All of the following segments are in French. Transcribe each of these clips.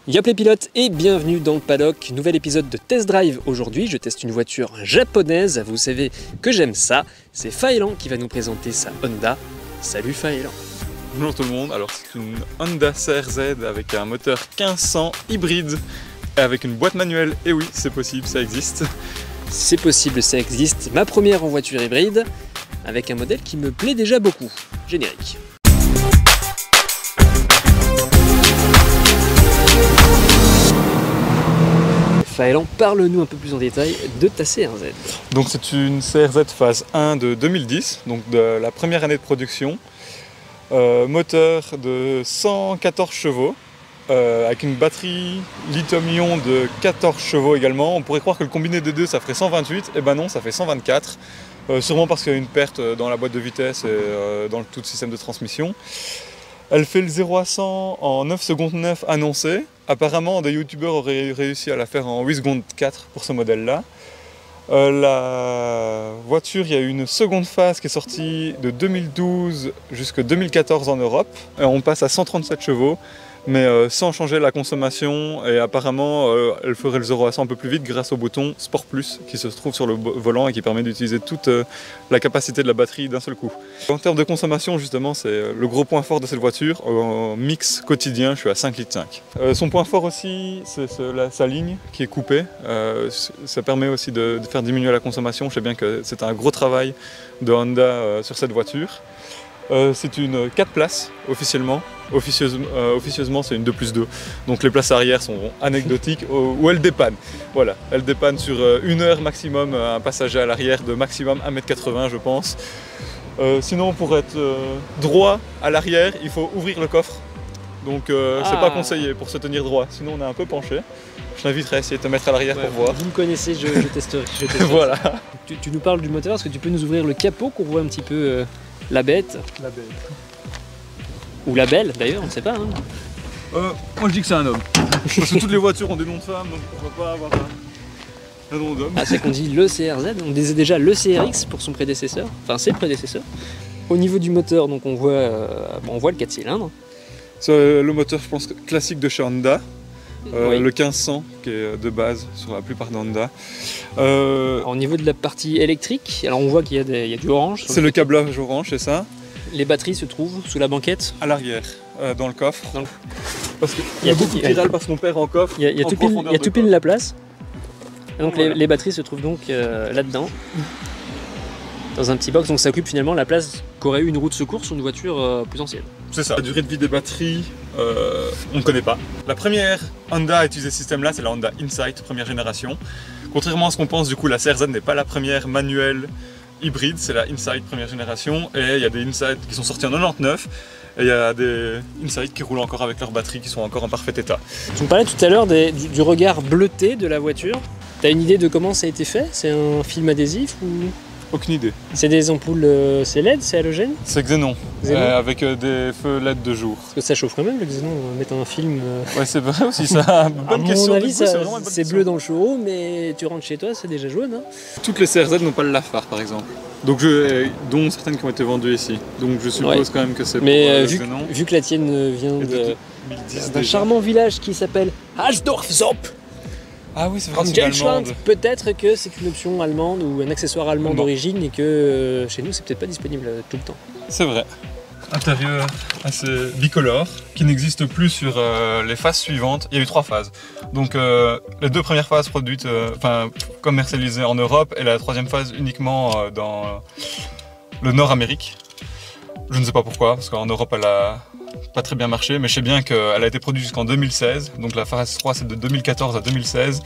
Yop les pilotes et bienvenue dans le paddock, nouvel épisode de Test Drive. Aujourd'hui je teste une voiture japonaise, vous savez que j'aime ça. C'est Faelan qui va nous présenter sa Honda. Salut Faelan. Bonjour tout le monde, alors c'est une Honda CR-Z avec un moteur 1500 hybride et avec une boîte manuelle, et oui c'est possible, ça existe. C'est possible, ça existe, ma première en voiture hybride, avec un modèle qui me plaît déjà beaucoup. Générique. Faelan, parle-nous un peu plus en détail de ta CR-Z. Donc c'est une CR-Z phase 1 de 2010, donc de la première année de production. Moteur de 114 chevaux, avec une batterie lithium-ion de 14 chevaux également. On pourrait croire que le combiné des deux ça ferait 128, et ben non, ça fait 124. Sûrement parce qu'il y a une perte dans la boîte de vitesse et dans tout le système de transmission. Elle fait le 0 à 100 en 9 secondes 9 annoncé. Apparemment, des youtubeurs auraient réussi à la faire en 8 secondes 4 pour ce modèle-là. La voiture, il y a eu une seconde phase qui est sortie de 2012 jusqu'à 2014 en Europe. On passe à 137 chevaux, mais sans changer la consommation. Et apparemment, elle ferait le 0 à 100 un peu plus vite grâce au bouton Sport Plus qui se trouve sur le volant et qui permet d'utiliser toute la capacité de la batterie d'un seul coup. En termes de consommation, justement, c'est le gros point fort de cette voiture. En mix quotidien, je suis à 5,5 litres. Son point fort aussi, c'est sa ligne qui est coupée. Ça permet aussi de faire diminuer la consommation. Je sais bien que c'est un gros travail de Honda sur cette voiture. C'est une 4 places officiellement. Officieusement, c'est une 2+2. Donc les places arrière sont anecdotiques où elle dépanne. Voilà, elle dépanne sur 1 heure maximum, un passager à l'arrière de maximum 1,80 m je pense. Sinon, pour être droit à l'arrière, il faut ouvrir le coffre. Donc c'est pas conseillé pour se tenir droit, sinon on est un peu penché. Je t'inviterai à essayer de te mettre à l'arrière pour voir. Vous me connaissez, je testerai. Voilà. Tu nous parles du moteur, est-ce que tu peux nous ouvrir le capot qu'on voit un petit peu la bête? La bête. Ou la belle d'ailleurs, on ne sait pas. Hein. Moi je dis que c'est un homme. Parce que toutes les voitures ont des noms de femmes, donc pourquoi pas avoir un nom d'homme. Ah, c'est qu'on dit le CR-Z, on disait déjà le CRX pour son prédécesseur, enfin ses prédécesseurs. Au niveau du moteur, donc on voit le 4 cylindres. C'est le moteur, je pense, classique de chez Honda. Oui. Le 1500 qui est de base sur la plupart des Honda. Au niveau de la partie électrique, alors on voit qu'il y a du orange. C'est le câblage orange, c'est ça. Les batteries se trouvent sous la banquette. À l'arrière, dans le coffre. Parce qu'il y a beaucoup qui râlent parce qu'on perd en coffre. Il y a tout pile la place. Donc voilà. les batteries se trouvent donc là-dedans. Dans un petit box, donc ça occupe finalement la place qu'aurait eu une roue de secours sur une voiture plus ancienne. C'est ça. La durée de vie des batteries, on ne connaît pas. La première Honda à utiliser ce système-là, c'est la Honda Insight, première génération. Contrairement à ce qu'on pense, du coup, la CR-Z n'est pas la première manuelle hybride, c'est la Insight première génération. Et il y a des Insight qui sont sortis en 99. Et il y a des Insight qui roulent encore avec leurs batteries qui sont encore en parfait état. Tu me parlais tout à l'heure du regard bleuté de la voiture. Tu as une idée de comment ça a été fait? C'est un film adhésif ou... Aucune idée. C'est des ampoules, c'est LED, c'est halogène? C'est Xénon, avec des feux LED de jour. Parce que ça chauffe quand même le Xénon, mettre un film... Ouais, c'est vrai aussi ça. Bonne question. À mon avis, c'est bleu dans le showroom, mais tu rentres chez toi, c'est déjà jaune. Hein. Toutes les CR-Z n'ont pas le lafare par exemple. Donc dont certaines qui ont été vendues ici. Donc je suppose quand même que c'est pour Xénon. Vu que la tienne vient d'un charmant village qui s'appelle Hasdorf-Zopp. Ah oui, c'est vrai, c'est allemande. Peut-être que c'est une option allemande ou un accessoire allemand d'origine et que chez nous c'est peut-être pas disponible tout le temps. C'est vrai. Intérieur assez bicolore qui n'existe plus sur les phases suivantes. Il y a eu 3 phases. Donc les 2 premières phases produites, commercialisées en Europe et la 3e phase uniquement dans le Nord-Amérique. Je ne sais pas pourquoi, parce qu'en Europe elle a pas très bien marché, mais je sais bien qu'elle a été produite jusqu'en 2016, donc la phase 3 c'est de 2014 à 2016,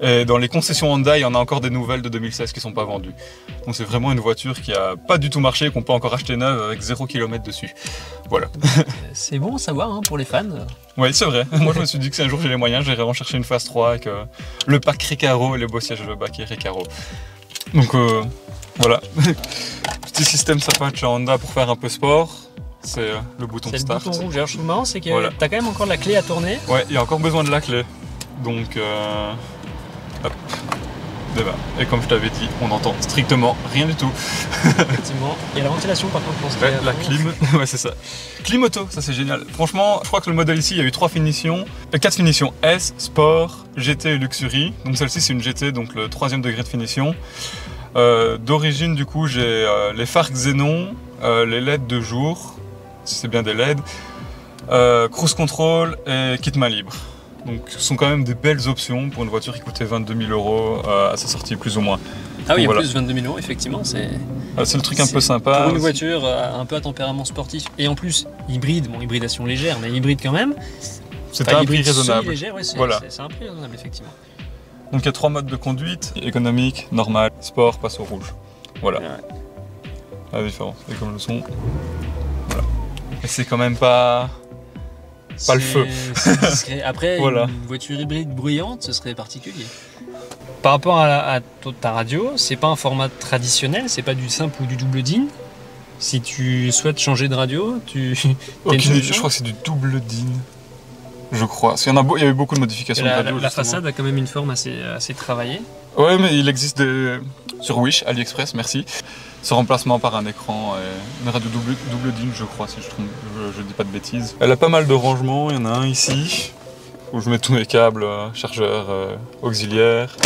et dans les concessions Honda il y en a encore des nouvelles de 2016 qui sont pas vendues. Donc c'est vraiment une voiture qui a pas du tout marché, qu'on peut encore acheter neuve avec 0 km dessus. Voilà. C'est bon à savoir hein, pour les fans. Oui c'est vrai, moi je me suis dit que si un jour j'ai les moyens, j'irai vraiment chercher une phase 3 avec le pack Recaro et les beaux sièges de baquet Recaro. Donc voilà, petit système sympa de chez Honda pour faire un peu sport. C'est le bouton start. Le bouton rouge. Alors, je trouve marrant, c'est que tu as quand même encore la clé à tourner. Ouais, il y a encore besoin de la clé. Donc, hop. débat. Et comme je t'avais dit, on n'entend strictement rien du tout. Effectivement. Et la ventilation par contre, je pense Ouais, la clim, ouais c'est ça. Clim auto, ça c'est génial. Franchement, je crois que le modèle ici, il y a eu 4 finitions, S, Sport, GT et Luxury. Donc celle-ci c'est une GT, donc le 3e degré de finition. D'origine du coup j'ai les phares Xenon, les LED de jour, si c'est bien des LED, Cruise Control et kit main libre. Donc ce sont quand même des belles options pour une voiture qui coûtait 22 000 € à sa sortie plus ou moins. Ah oui, donc, en voilà. plus 22 000 €, effectivement, c'est le truc un peu sympa. Pour une voiture un peu à tempérament sportif et en plus hybride, bon hybridation légère, mais hybride quand même. C'est un prix raisonnable. Léger, ouais, c'est Voilà. un prix raisonnable, effectivement. Donc il y a 3 modes de conduite, économique, normal, sport, passe au rouge. Voilà. Ouais. La différence, et comme le son. Voilà. Et c'est quand même pas le feu. C'est discret. Après, Voilà. une voiture hybride bruyante, ce serait particulier. Par rapport à ta radio, c'est pas un format traditionnel, c'est pas du simple ou du double DIN. Si tu souhaites changer de radio, Aucune idée, je crois que c'est du double DIN. Je crois. Parce qu'il y a eu beaucoup de modifications de radio. La façade a quand même une forme assez travaillée. Ouais, mais il existe sur Wish, AliExpress, merci. Ce remplacement par un écran, une radio double DIN, je crois, si je dis pas de bêtises. Elle a pas mal de rangements, il y en a un ici, où je mets tous mes câbles, chargeurs, auxiliaires.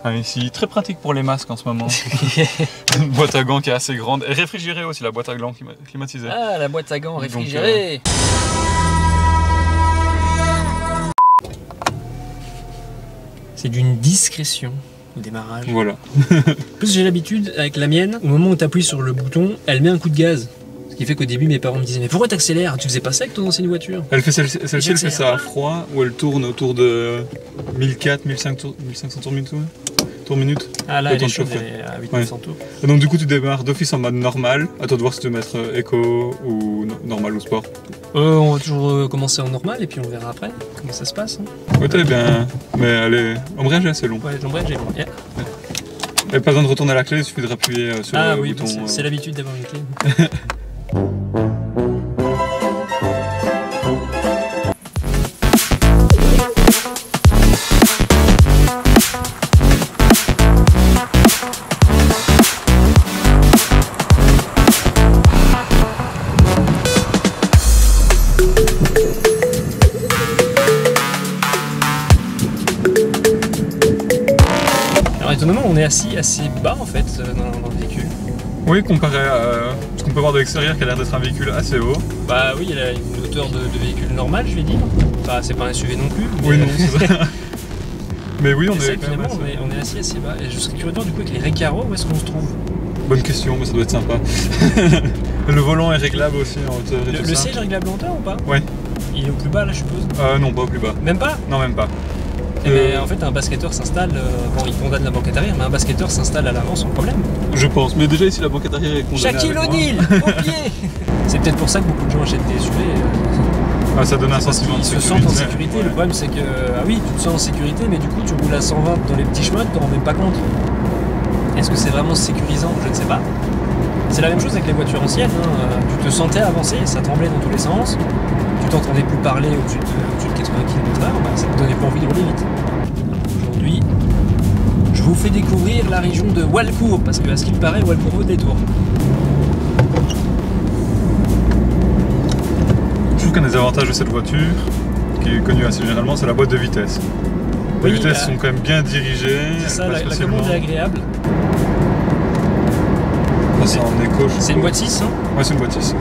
Un ici, très pratique pour les masques en ce moment. Une boîte à gants qui est assez grande, et réfrigérée aussi, la boîte à gants climatisée. Ah, la boîte à gants réfrigérée. C'est d'une discrétion au démarrage. Voilà. En plus, j'ai l'habitude, avec la mienne, au moment où tu appuies sur le bouton, elle met un coup de gaz. Ce qui fait qu'au début, mes parents me disaient: mais pourquoi t'accélères? Tu faisais pas ça avec ton ancienne voiture? Celle-ci, elle fait ça à froid, où elle tourne autour de 1400, 1500 tours minute. Ah là, Le elle temps est de chaude, chauffer. elle est à 800 Ouais. tours. Et donc du coup tu démarres d'office en mode normal, à toi de voir si tu veux mettre éco ou normal ou sport. On va toujours commencer en normal et puis on verra après comment ça se passe. Hein. Ouais t'es bien, mais l'embrayage est assez long. Ouais, l'embrayage est long. Yeah. Et pas besoin de retourner la clé, il suffit de appuyer sur Ah le oui, bouton. c'est l'habitude d'avoir une clé. Alors étonnamment, on est assis assez bas en fait dans le véhicule. Oui, comparé à ce qu'on peut voir de l'extérieur qui a l'air d'être un véhicule assez haut. Bah oui, il a une hauteur de véhicule normal, je vais dire. Enfin, c'est pas un SUV non plus. Mais Oui, non, c'est ça. Mais oui, on c'est est quand même finalement, assez... on est assis assez bas. Et je serais curieux de voir du coup avec les récaros, où est-ce qu'on se trouve? Bonne question, mais ça doit être sympa. Le volant est réglable aussi en hauteur et tout Le ça. siège est réglable en hauteur ou pas? Ouais. Il est au plus bas là, je suppose? Non, pas au plus bas. Même pas? Non, même pas. Eh ben, en fait, un basketteur s'installe, bon, il condamne la banquette arrière, mais un basketteur s'installe à l'avant sans problème. Je pense, mais déjà ici la banquette arrière est condamnée Shaquille avec moi. O'Neal, au pied. C'est peut-être pour ça que beaucoup de gens achètent des SUV. Ah, ça donne un sentiment de Ils se sécurité. sentent en sécurité. Ouais. Le problème, c'est que, ah oui, tu te sens en sécurité, mais du coup, tu roules à 120 dans les petits chemins, tu t'en rends même pas compte. Est-ce que c'est vraiment sécurisant? Je ne sais pas. C'est la même chose avec les voitures anciennes. Hein. Tu te sentais avancer, ça tremblait dans tous les sens. Tu t'entendais plus parler au-dessus de 80 km/h, bah, ça te donnait pas envie de rouler vite. Aujourd'hui, je vous fais découvrir la région de Walcourt, parce que, à ce qu'il paraît, Walcourt vaut des tours. Je trouve qu'un des avantages de cette voiture, qui est connue assez généralement, c'est la boîte de vitesse. Les Oui, vitesses sont quand même bien dirigées. C'est ça, elles la passent commande est facilement. agréable. C'est en éco. C'est une boîte 6, hein? Ouais, c'est une boîte 6.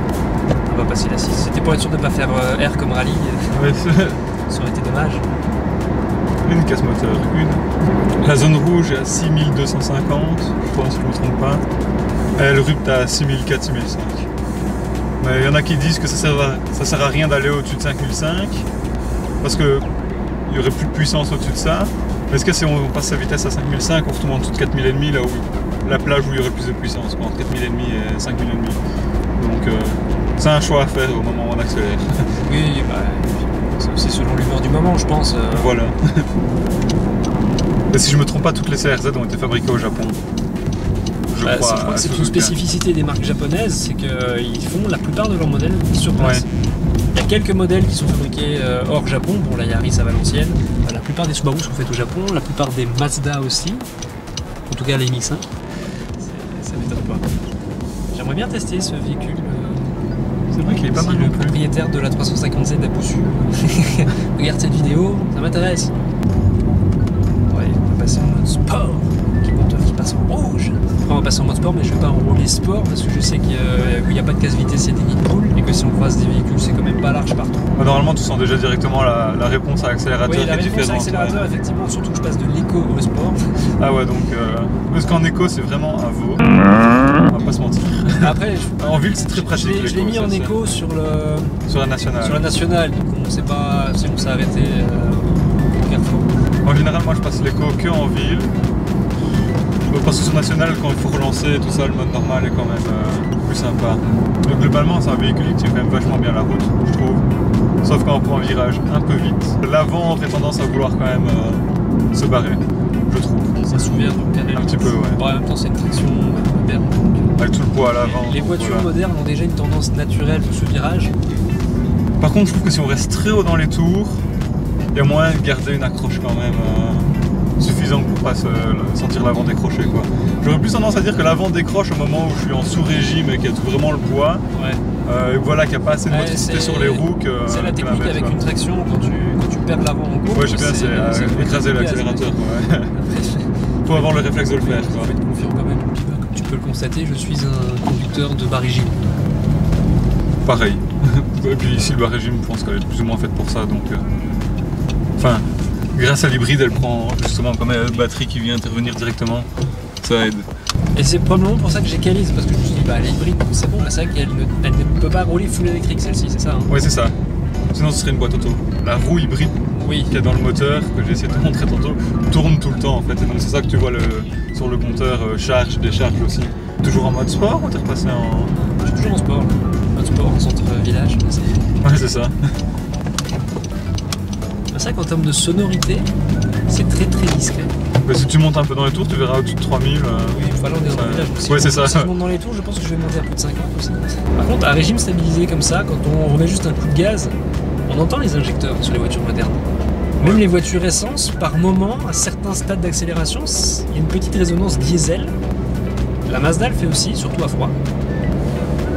On va passer la 6. C'était pour être sûr de ne pas faire R comme rallye, Ouais, ça aurait été dommage. une casse moteur, une. La zone rouge est à 6250, je crois, si je ne me trompe pas. Et le RUPT à 6004, 6005. Mais il y en a qui disent que ça sert à rien d'aller au-dessus de 5005 parce qu'il n'y aurait plus de puissance au-dessus de ça. Mais est-ce que si on passe sa vitesse à 5005, on retombe en dessous de 4000,5 là où la plage où il y aurait plus de puissance, quoi, entre 4000,5 et 5000,5. Donc c'est un choix à faire au moment où on accélère. Oui, bah, c'est aussi selon l'humeur du moment, je pense. Voilà. Et si je me trompe pas, toutes les CRZ ont été fabriquées au Japon. Je Bah, crois je crois que c'est à une ce truc-là. spécificité des marques japonaises, c'est qu'ils font la plupart de leurs modèles sur place. Ouais. Il y a quelques modèles qui sont fabriqués hors Japon, bon la Yaris à Valenciennes, la plupart des Subaru sont faits au Japon, la plupart des Mazda aussi. En tout cas les MX5. Ça m'étonne pas. J'aimerais bien tester ce véhicule. C'est vrai qu'il est pas mal le non plus. propriétaire de la 350Z a poussu. Regarde cette vidéo, ça m'intéresse. Ouais, on va passer en mode sport. Qui passe en rouge. Après, on va passer en mode sport, mais je vais pas enrouler sport parce que je sais qu'il n'y a pas de casse-vitesse, il y a des nids de poule et que si on croise des véhicules, c'est quand même pas large partout. Normalement, tu sens déjà directement la réponse à l'accélérateur Oui, qui la est réponse à différente. l'accélérateur, effectivement, surtout que je passe de l'éco au sport. Ah ouais, donc parce qu'en éco, c'est vraiment un veau. On va pas se mentir. Après, En ville, c'est très pratique. je l'ai mis l'éco, en ça, éco sur la nationale. la nationale, donc on sait pas si on s'est arrêté au Carrefour. En général, moi, je passe l'éco que en ville. Parce que sur national, quand il faut relancer et tout ça, le mode normal est quand même plus sympa. Donc globalement, c'est un véhicule qui tient quand même vachement bien la route, je trouve. Sauf quand on prend un virage un peu vite. L'avant aurait tendance à vouloir quand même se barrer, je trouve. Ça se souvient donc Un petit peu, ouais. Bon, en même temps, c'est une traction moderne. Avec tout le poids à l'avant. Les voitures voilà. modernes ont déjà une tendance naturelle de ce virage. Par contre, je trouve que si on reste très haut dans les tours, il y a moyen de garder une accroche quand même suffisante pour pas sentir l'avant décrocher, quoi. J'aurais plus tendance à dire que l'avant décroche au moment où je suis en sous-régime et qu'il y a vraiment le poids. Ouais. Et voilà, qu'il n'y a pas assez de motricité sur les roues que. C'est la technique l'inverse, avec quoi. une traction quand tu perds l'avant en courbe. Ouais, je sais bien, c'est écraser l'accélérateur. Ouais. Faut avoir le réflexe de le faire, quoi. Faut être confiant quand même. Comme tu peux le constater, je suis un conducteur de bas régime. Pareil. Et puis ici, le bas régime, je pense qu'elle est plus ou moins faite pour ça, donc. Enfin, grâce à l'hybride, elle prend justement comme elle a la batterie qui vient intervenir directement, ça aide. Et c'est probablement pour ça que j'ai calé, c'est parce que je me suis dit, bah l'hybride, c'est bon, mais c'est vrai qu'elle ne peut pas rouler full électrique celle-ci, c'est ça hein. Ouais, c'est ça. Sinon, ce serait une boîte auto. La roue hybride Oui. qu'il y a dans le moteur, que j'ai essayé de te montrer tantôt, tourne tout le temps en fait. Et donc, c'est ça que tu vois sur le compteur charge, décharge aussi. Toujours en mode sport ou t'es repassé en. Je suis toujours en sport. En sport, en centre village. Ouais, c'est ça. C'est vrai qu'en termes de sonorité, c'est très très discret. Mais si tu montes un peu dans les tours, tu verras au-dessus de 3000. Oui, voilà, on est dans le village. Ouais, c'est ça. Si je monte dans les tours, je pense que je vais monter à plus de 50 aussi. Par contre, à régime stabilisé comme ça, quand on remet juste un coup de gaz, on entend les injecteurs sur les voitures modernes. Même les voitures essence, par moment, à certains stades d'accélération, il y a une petite résonance diesel. La Mazda le fait aussi, surtout à froid.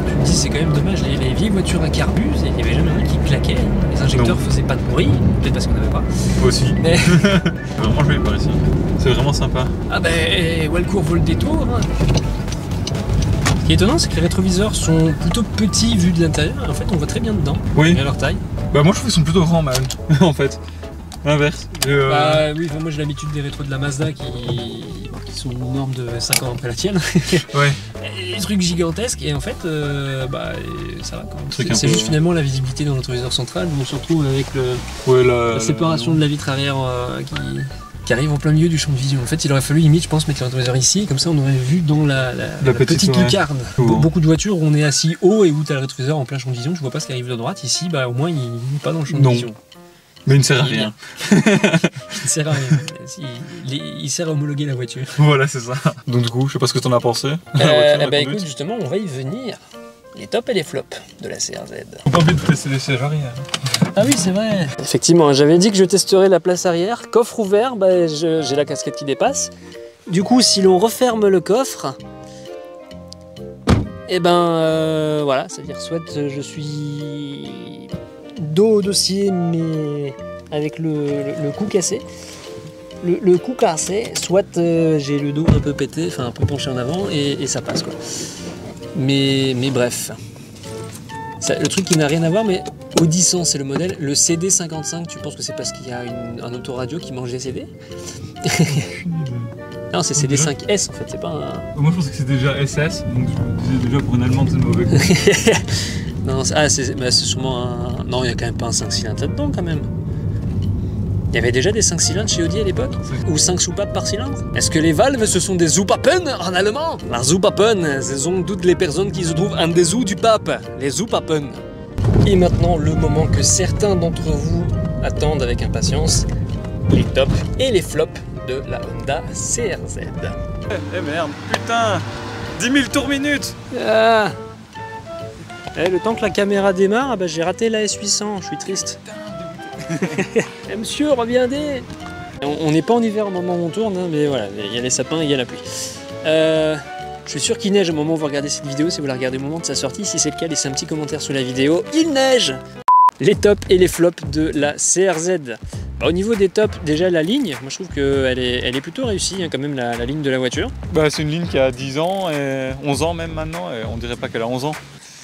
Tu te dis, c'est quand même dommage, les vieilles voitures à carbu, il n'y avait jamais rien qui claquait. Les injecteurs faisaient pas de bruit, peut-être parce qu'on n'avait pas. Moi aussi. Mais... C'est vraiment joli par ici. C'est vraiment sympa. Ah ben, Walcourt vaut le détour. Hein. Ce qui est étonnant, c'est que les rétroviseurs sont plutôt petits vus de l'intérieur. En fait, on voit très bien dedans, Oui. à leur taille. Bah moi je trouve qu'ils sont plutôt grands même, en fait. L'inverse. Bah oui, moi j'ai l'habitude des rétros de la Mazda qui sont aux normes de 5 ans après la tienne. Ouais. Des trucs gigantesques et en fait, ça va quand même. C'est peu, juste finalement la visibilité dans le rétroviseur central où on se retrouve avec la séparation de la vitre arrière qui arrive en plein milieu du champ de vision. En fait, il aurait fallu limite, je pense, mettre le rétroviseur ici, comme ça on aurait vu dans la petite lucarne. Beaucoup de voitures où on est assis haut et où tu as le rétroviseur en plein champ de vision, tu vois pas ce qui arrive de droite. Ici, bah au moins il n'est pas dans le champ de vision. Mais il ne sert à rien. Il ne sert à rien. Il sert à homologuer la voiture. Voilà, c'est ça. Donc du coup, je sais pas ce que t'en as pensé. Écoute, justement, on va y venir. Les tops et les flops de la CRZ. Faut pas oublier de tester les sièges arrière. Ah oui, c'est vrai. Effectivement, j'avais dit que je testerais la place arrière. Coffre ouvert, j'ai la casquette qui dépasse. Du coup, si l'on referme le coffre, et voilà, c'est-à-dire soit je suis dos au dossier, mais avec le cou cassé. Le cou cassé, soit j'ai le dos un peu pété, enfin un peu penché en avant, et ça passe quoi. Mais bref. Le truc qui n'a rien à voir, mais Audi 100 c'est le modèle. Le CD55, tu penses que c'est parce qu'il y a un autoradio qui mange des CD? Non, c'est CD5S en fait, c'est pas un... Moi je pensais que c'était déjà SS, donc je disais déjà pour une allemande c'est le mauvais coup. Non, c'est sûrement un... Non, il n'y a quand même pas un 5 cylindres là-dedans quand même. Il y avait déjà des 5 cylindres chez Audi à l'époque? Ou 5 soupapes par cylindre? Est-ce que les valves ce sont des Zupapen en allemand? La Zupapen, ce sont toutes les personnes qui se trouvent en dessous du pape. Les Zupapen. Et maintenant, le moment que certains d'entre vous attendent avec impatience, les tops et les flops de la Honda CRZ. Eh merde, putain 10 000 tours minutes. Ah. Le temps que la caméra démarre, j'ai raté la S800, je suis triste. Monsieur, reviendez. On n'est pas en hiver au moment où on tourne, hein, mais voilà, il y a les sapins et il y a la pluie. Je suis sûr qu'il neige au moment où vous regardez cette vidéo, si vous la regardez au moment de sa sortie. Si c'est le cas, laissez un petit commentaire sous la vidéo. Il neige! Les tops et les flops de la CRZ. Bah, au niveau des tops, déjà la ligne, moi je trouve qu'elle est plutôt réussie, hein, quand même, la ligne de la voiture. Bah, c'est une ligne qui a 10 ans, et 11 ans même maintenant, et on dirait pas qu'elle a 11 ans.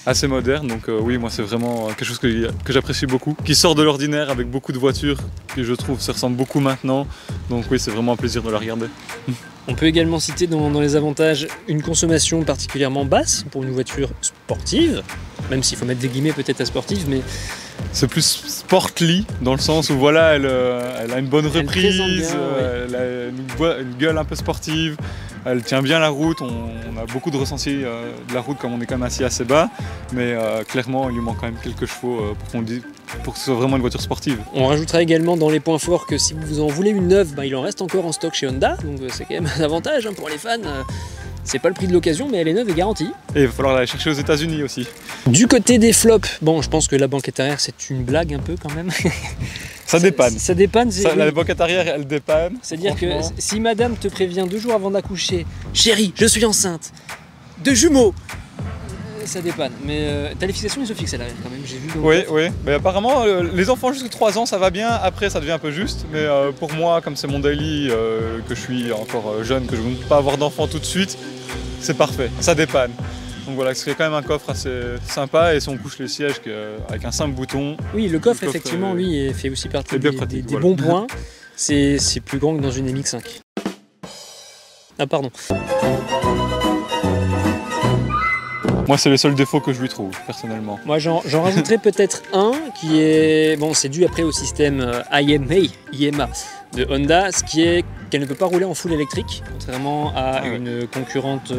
Assez moderne, donc oui, moi c'est vraiment quelque chose que j'apprécie beaucoup, qui sort de l'ordinaire avec beaucoup de voitures, qui je trouve se ressemble beaucoup maintenant, donc oui, c'est vraiment un plaisir de la regarder. On peut également citer dans les avantages une consommation particulièrement basse pour une voiture sportive, même s'il faut mettre des guillemets peut-être à sportive, mais... C'est plus sportly dans le sens où voilà, elle a une bonne reprise, elle a une gueule un peu sportive, elle tient bien la route, on a beaucoup de ressenti de la route comme on est quand même assis assez bas, mais clairement il lui manque quand même quelques chevaux pour que ce soit vraiment une voiture sportive. On rajoutera également dans les points forts que si vous en voulez une neuve, bah, il en reste encore en stock chez Honda, donc c'est quand même un avantage hein, pour les fans. C'est pas le prix de l'occasion, mais elle est neuve et garantie. Et il va falloir la chercher aux États-Unis aussi. Du côté des flops, bon, je pense que la banquette arrière, c'est une blague un peu quand même. Ça dépanne. Ça dépanne. La banquette arrière, elle dépanne. C'est-à-dire que si madame te prévient 2 jours avant d'accoucher, chérie, je suis enceinte, de jumeaux, ça dépanne. Mais t'as les fixations isofixes à l'arrière quand même, j'ai vu. Oui. Mais apparemment, les enfants jusqu'à 3 ans, ça va bien. Après, ça devient un peu juste. Mais pour moi, comme c'est mon daily, que je suis encore jeune, que je ne veux pas avoir d'enfants tout de suite, c'est parfait. Ça dépanne. Donc voilà, c'est quand même un coffre assez sympa. Et si on couche les sièges avec un simple bouton... Oui, le coffre effectivement, lui, fait aussi partie des bons points. C'est plus grand que dans une MX5. Ah, pardon. Moi, c'est les seuls défauts que je lui trouve, personnellement. Moi, j'en rajouterais peut-être un qui est... Bon, c'est dû après au système IMA de Honda, ce qui est qu'elle ne peut pas rouler en full électrique, contrairement à une concurrente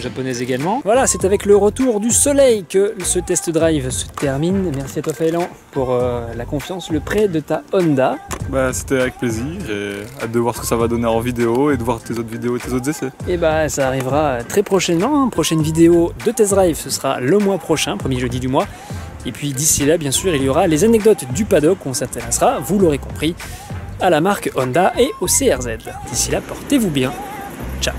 japonaise également. Voilà, c'est avec le retour du soleil que ce test drive se termine. Merci à toi Faëlan pour la confiance, le prêt de ta Honda. Bah, c'était avec plaisir et hâte de voir ce que ça va donner en vidéo et de voir tes autres vidéos et tes autres essais. Et bah ça arrivera très prochainement, hein. Prochaine vidéo de test drive, ce sera le mois prochain, premier jeudi du mois. Et puis d'ici là, bien sûr, il y aura les anecdotes du paddock où on s'intéressera, vous l'aurez compris, à la marque Honda et au CRZ. D'ici là, portez-vous bien. Ciao.